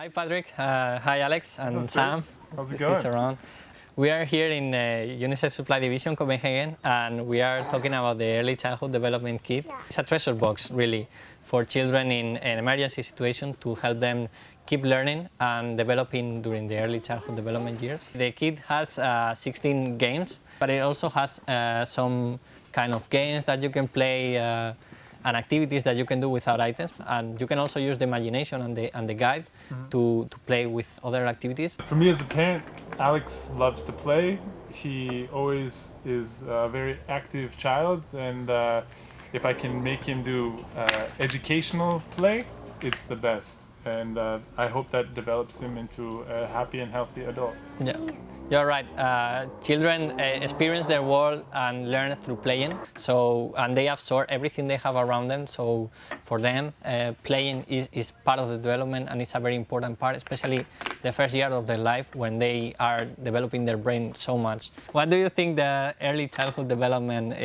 Hi, Patrick. Hi, Alex and Hello, Sam. How's it going? Around. We are here in UNICEF Supply Division, Copenhagen, and we are talking about the Early Childhood Development Kit. It's a treasure box, really, for children in an emergency situation to help them keep learning and developing during the early childhood development years. The kit has 16 games, but it also has some kind of games that you can play and activities that you can do without items, and you can also use the imagination and the guide to play with other activities. For me as a parent, Alex loves to play. He always is a very active child, and if I can make him do educational play, it's the best. And I hope that develops him into a happy and healthy adult. Yeah, you're right. Children experience their world and learn through playing. And they absorb everything they have around them. So for them, playing is part of the development, and it's a very important part, especially the first year of their life when they are developing their brain so much. What do you think the early childhood development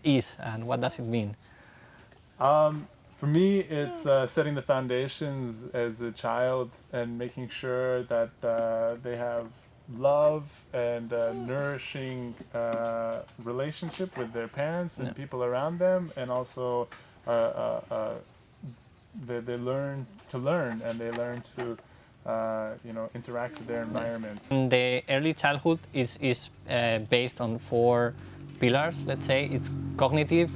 is, and what does it mean? For me, it's setting the foundations as a child and making sure that they have love and nourishing relationship with their parents and people around them, and also they learn to learn, and they learn to interact with their environment. The early childhood is based on 4 pillars, let's say. It's cognitive,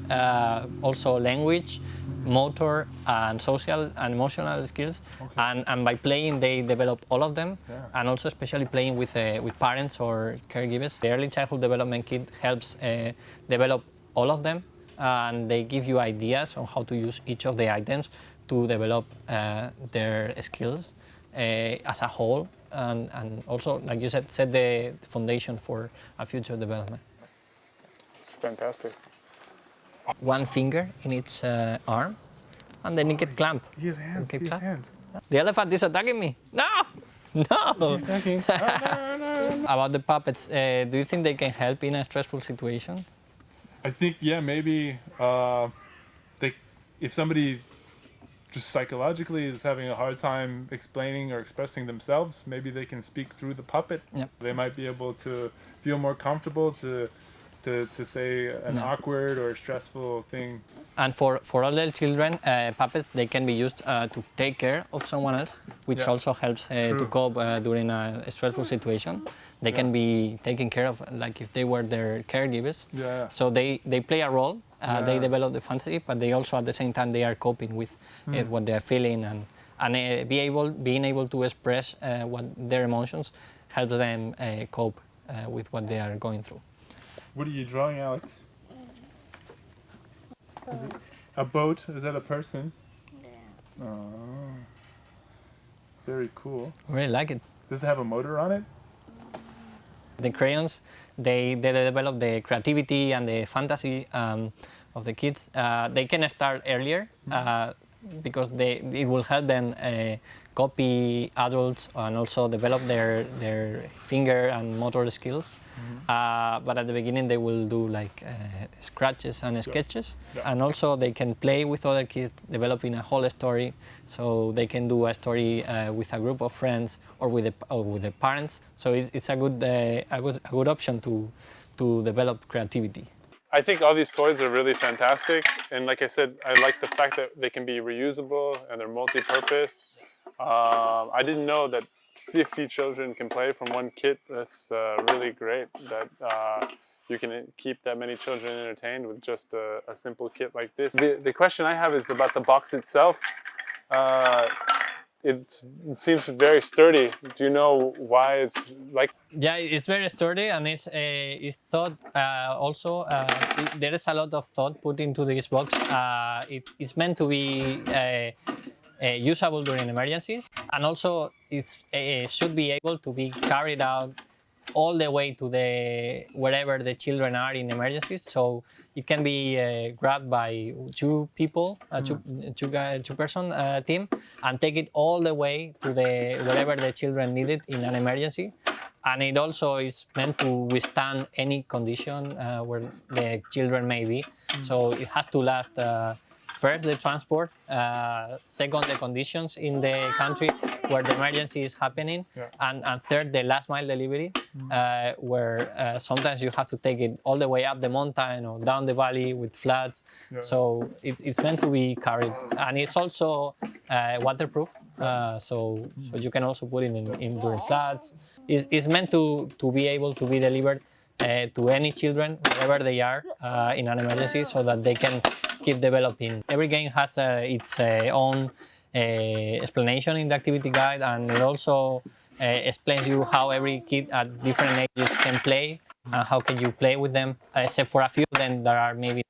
also language, motor, and social and emotional skills. Okay. And by playing, they develop all of them, and also especially playing with parents or caregivers. The early childhood development kit helps develop all of them, and they give you ideas on how to use each of the items to develop their skills as a whole, and also, like you said, set the foundation for a future development. It's fantastic. 1 finger in each arm, and then you get clamp. He has hands. He has hands. The elephant is attacking me. No! No! He's attacking. No. About the puppets, do you think they can help in a stressful situation? I think, yeah, maybe if somebody just psychologically is having a hard time explaining or expressing themselves, maybe they can speak through the puppet. Yep. They might be able to feel more comfortable to say an awkward or stressful thing. And for older children, puppets, they can be used to take care of someone else, which also helps to cope during a stressful situation. They can be taken care of like if they were their caregivers. Yeah. So they play a role, they develop the fantasy, but they also at the same time they are coping with what they're feeling, and being able to express what their emotions helps them cope with what they are going through. What are you drawing, Alex? Is it a boat? Is that a person? Yeah. Oh, very cool. I really like it. Does it have a motor on it? The crayons, they develop the creativity and the fantasy of the kids. They can start earlier because it will help them copy adults and also develop their finger and motor skills. But at the beginning they will do like scratches and sketches, and also they can play with other kids, developing a whole story. So they can do a story with a group of friends or with the parents. So it's a good option to develop creativity. I think all these toys are really fantastic, and like I said, I like the fact that they can be reusable and they're multi-purpose. I didn't know that 50 children can play from 1 kit. That's really great that you can keep that many children entertained with just a simple kit like this. The question I have is about the box itself. It seems very sturdy. Do you know why it's like? Yeah, it's very sturdy, and it's thought also. There is a lot of thought put into this box. It's meant to be usable during emergencies, and also it should be able to be carried out all the way to wherever the children are in emergencies. So it can be grabbed by 2 people, two-person team, and take it all the way to wherever the children need it in an emergency. And it also is meant to withstand any condition where the children may be. So it has to last First, the transport. Second, the conditions in the country. where the emergency is happening, and third, the last mile delivery, where sometimes you have to take it all the way up the mountain or down the valley with floods. So it's meant to be carried, and it's also waterproof. So you can also put it in during floods. It's meant to be able to be delivered to any children, wherever they are in an emergency, so that they can keep developing. Every game has its own explanation in the activity guide, and it also explains you how every kid at different ages can play and how can you play with them, except for a few. Then there are maybe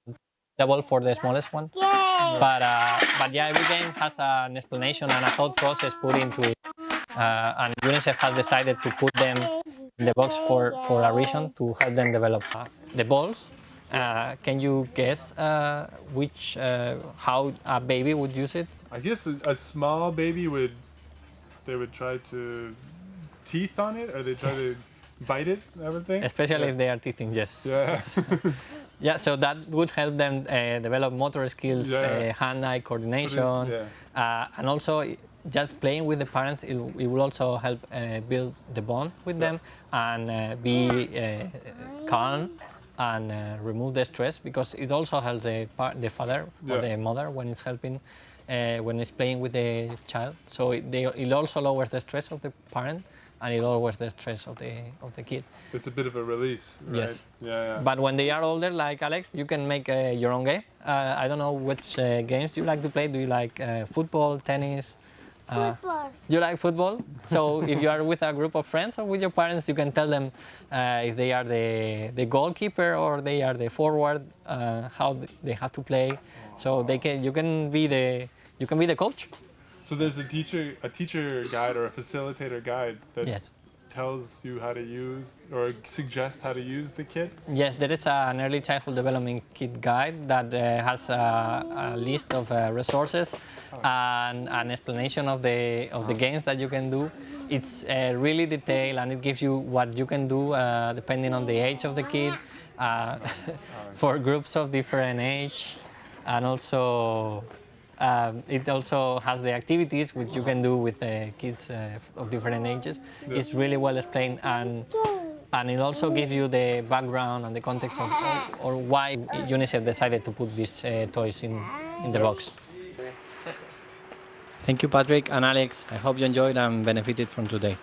double for the smallest one. But yeah, every game has an explanation and a thought process put into it. And UNICEF has decided to put them in the box for a reason, to help them develop the balls. Can you guess how a baby would use it? I guess a small baby would try to teeth on it, or they try to bite it, I would think. Especially if they are teething, yes. Yes. Yeah, so that would help them develop motor skills, hand-eye coordination, and also just playing with the parents. It will also help build the bond with them and be calm and remove the stress, because it also helps the father or the mother when it's helping, when it's playing with the child. So it also lowers the stress of the parent, and it lowers the stress of the kid. It's a bit of a release, right? Yes. Yeah. But when they are older, like Alex, you can make your own game. I don't know which games you like to play. Do you like football, tennis? Football. You like football? So if you are with a group of friends or with your parents, you can tell them if they are the goalkeeper or they are the forward, how they have to play. So you can be the coach. So there's a teacher guide or a facilitator guide that tells you how to use or suggests how to use the kit? Yes, there is an early childhood development kit guide that has a list of resources and an explanation of the games that you can do. It's really detailed, and it gives you what you can do depending on the age of the kid, for groups of different age, and also it also has the activities which you can do with kids of different ages. It's really well explained, and it also gives you the background and the context of or why UNICEF decided to put these toys in the box. Thank you, Patrick and Alex. I hope you enjoyed and benefited from today.